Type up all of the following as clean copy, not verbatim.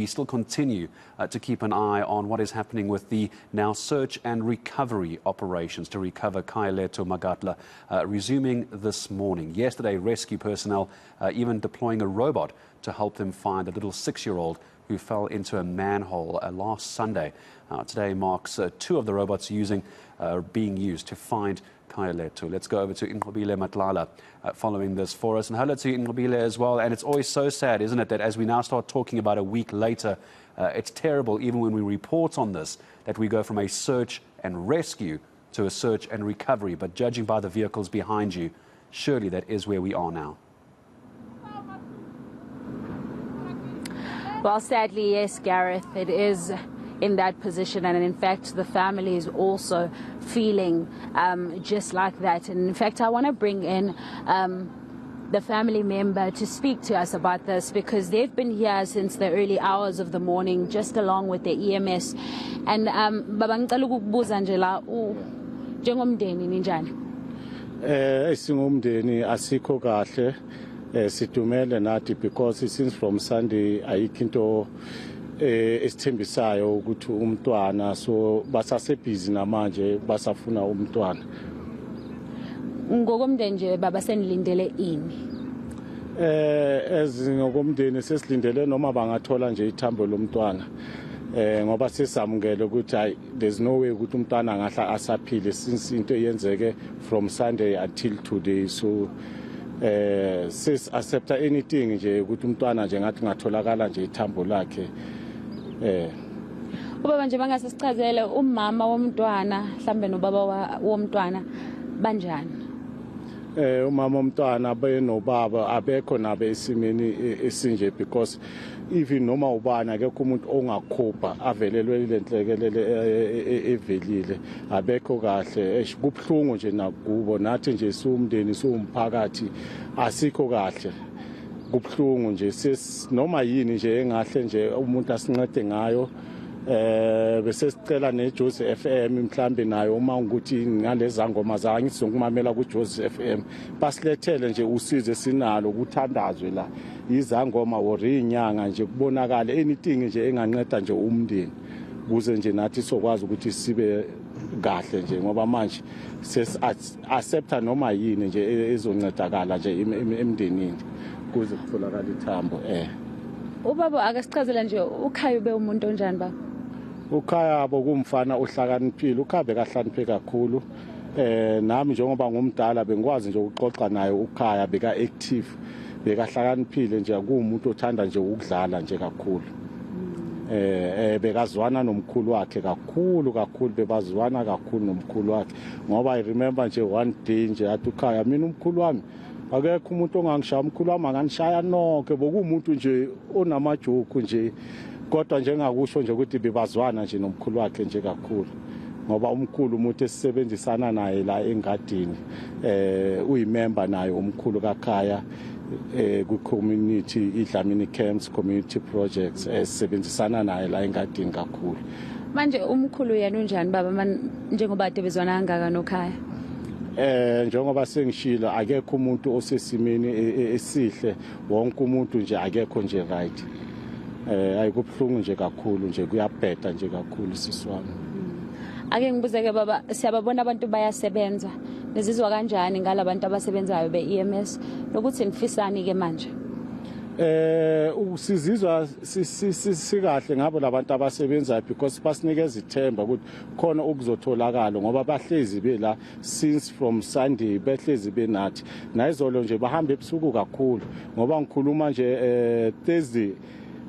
We still continue to keep an eye on what is happening with the now search and recovery operations to recover Khayalethu Magadla, resuming this morning. Yesterday, rescue personnel even deploying a robot to help them find a little 6-year-old who fell into a manhole last Sunday. Today marks 2 of the robots being used to find Khayalethu. Let's go over to Nqobile Madlala following this for us. And hello to Nqobile as well. And it's always so sad, isn't it, that as we now start talking about a week later, it's terrible, even when we report on this, that we go from a search and rescue to a search and recovery. But judging by the vehicles behind you, surely that is where we are now. Well, sadly, yes, Gareth, it is in that position, and in fact the family is also feeling just like that. And in fact I want to bring in the family member to speak to us about this, because they've been here since the early hours of the morning, just along with the EMS. And baba ngicela ukukubuza nje la njengomndeni ninjani? Singumndeni asikho kahle, sidumele nathi because since from Sunday ayikho into esithembisayo ukuthi umntwana, so basasebhizi namanje basafuna umntwana. Ngokomndeni nje baba senilindele ini? Ngokomndeni sesilindele noma bangathola nje ithambo lomntwana, ngoba sesamukele ukuthi there's no way ukuthi umntwana angahla asaphile since into yenzeke from Sunday until today. So sis accepta anything nje ukuthi umntwana nje ngathi ngatholakala nje ithambo lakhe. Ubaba nje bangase sichazele umama womntwana mhlambe nobaba womntwana banjani? Umama womntwana benobaba abekho nabe esimeni esinje, because even noma ubana akekho umuntu ongakhopha avelelwe ile nhlekelele evelile, abekho kahle. Kubhlungu nje nakubo, nathi nje siwumndeni siwumphakathi asikho kahle. Kubhlungu nje noma yini nje engahle nje umuntu asincede ngayo. Bese sicela neJozi FM mhlambe nayo uma ukuthi ngaleza ngoma zangi sizokumamela kuJozi FM basilethele nje usize sinalo ukuthandazwe la izangoma wori inyanga nje kubonakala anything nje enganceda nje umndeni, kuze nje nathi sokwazi ukuthi sibe kahle nje, ngoba manje accepta noma yini nje ezoncedakala nje emndenini kuze kutholakala ithambo. Ubaba akasichazela nje uKhaya ube umuntu onjani baba? uKhaya bokumfana ohlakaniphile, uKhaya bekahlakaniphe kakhulu. Nami njengoba ngumdala bengikwazi nje ukuxoxa naye. uKhaya beka active, bekahlakaniphile nje, akumuntu othanda nje ukudlala nje kakhulu. Bekazwana nomkhulu wakhe kakhulu, bebazwana kakhulu nomkhulu wakhe, ngoba I remember nje one day nje athi uKhaya, mina umkhulu wami akekho umuntu ongangishaya, umkhulu wami anganishaya nonke, bokumuntu nje onamajoku nje, kodwa nje ngakusho nje ukuthi bebazwana nje nomkhulu wakhe nje kakhulu, ngoba umkhulu umuntu esisebenzisana naye la engadini, uyimember naye umkhulu kaKhaya ku-community iDlamini Camps community projects, esisebenzisana naye la engadini kakhulu. Manje umkhulu yena unjani baba njengoba ade bezwana kangaka noKhaya? Njengoba sengishilo akekho umuntu osesimeni esihle, wonke umuntu nje akekho nje right. Ayikubhlungu nje kakhulu nje, kuyabheda nje kakhulu siswami. Ake ngibuzeke baba, siyababona abantu bayasebenza, nezizwa kanjani ngalabantu abasebenzayo beEMS nokuthi nifisani ke manje? Usizizwa sikahle ngabo labantu abasebenzayo, because basinikeza ithemba ukuthi khona ukuzotholakala, ngoba bahlezi bela since from Sunday, behlezi benathi nayizolo nje bahamba ebusuku kakhulu, ngoba ngikhuluma nje Thursday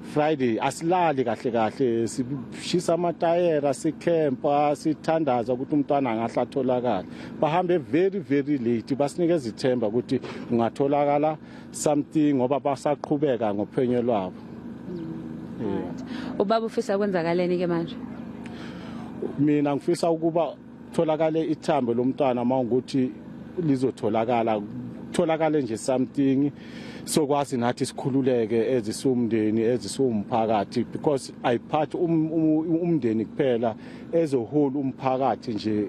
Friday asilali kahle, sishisa amatayera, sikhempa, sithandaza ukuthi umntwana angahla atholakala. Bahambe very late, basinikeza ithemba ukuthi ungatholakala something, ngoba basaqhubeka ngophenyo lwabo. Ubaba ufisa kwenzakaleni ke manje? Mina ngifisa ukuba tholakale ithambo lomntwana mawukuthi lizotholakala, tholakale nje something sokwazi nathi sikhululeke ezisumndeni, ezisumphakathi, because ayiphathi umndeni kuphela, ezohole umphakathi nje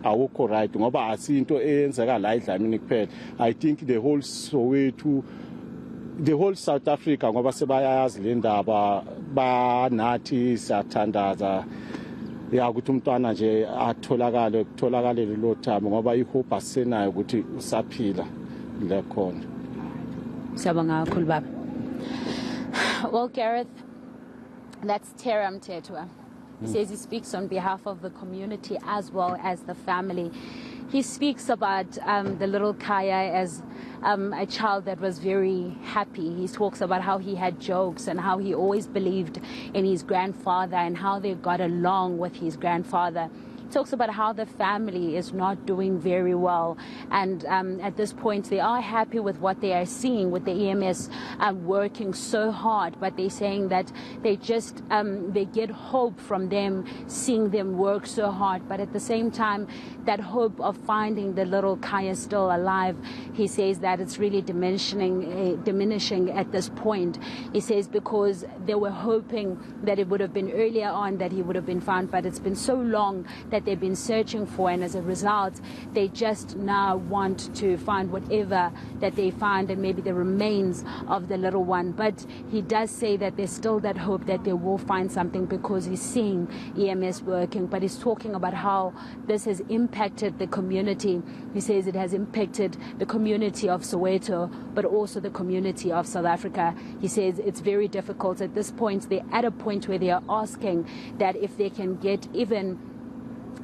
awukho right, ngoba asinto eyenzeka la eDlamini kuphela. I think the whole Soweto the whole South Africa ngoba sebayazi le ndaba banathi siyathandaza ya ukuthi umntwana nje kutholakale lo thamo ngoba ihope asenayo ukuthi usaphila le khona. Siyabonga kakhulu baba. Well, Gareth, that's Tera Mthethwa. He says he speaks on behalf of the community as well as the family. He speaks about the little Khaya as a child that was very happy. He talks about how he had jokes and how he always believed in his grandfather and how they got along with his grandfather. He talks about how the family is not doing very well, and at this point they are happy with what they are seeing with the EMS working so hard, but they're saying that they just they get hope from them seeing them work so hard, but at the same time that hope of finding the little Khaya still alive, he says that it's really diminishing at this point. He says because they were hoping that it would have been earlier on that he would have been found, but it's been so long that they've been searching for, and as a result they just now want to find whatever that they find and maybe the remains of the little one. But he does say that there's still that hope that they will find something because he's seeing EMS working, but he's talking about how this has impacted the community. He says it has impacted the community of Soweto but also the community of South Africa. He says it's very difficult at this point. They're at a point where they are asking that if they can get even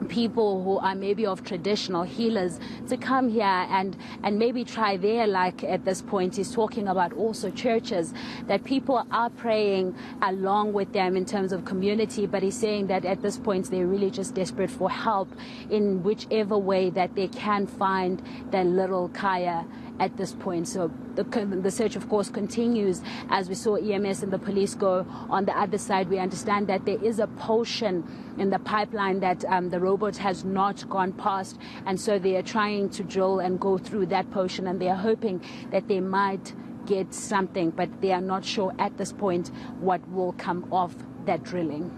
people who are maybe of traditional healers to come here and maybe try their luck at this point. He's talking about also churches, that people are praying along with them in terms of community, but he's saying that at this point they're really just desperate for help in whichever way that they can find their little Khaya at this point. So the search, of course, continues as we saw EMS and the police go on the other side. We understand that there is a portion in the pipeline that the robot has not gone past, and so they are trying to drill and go through that portion, and they are hoping that they might get something, but they are not sure at this point what will come off that drilling.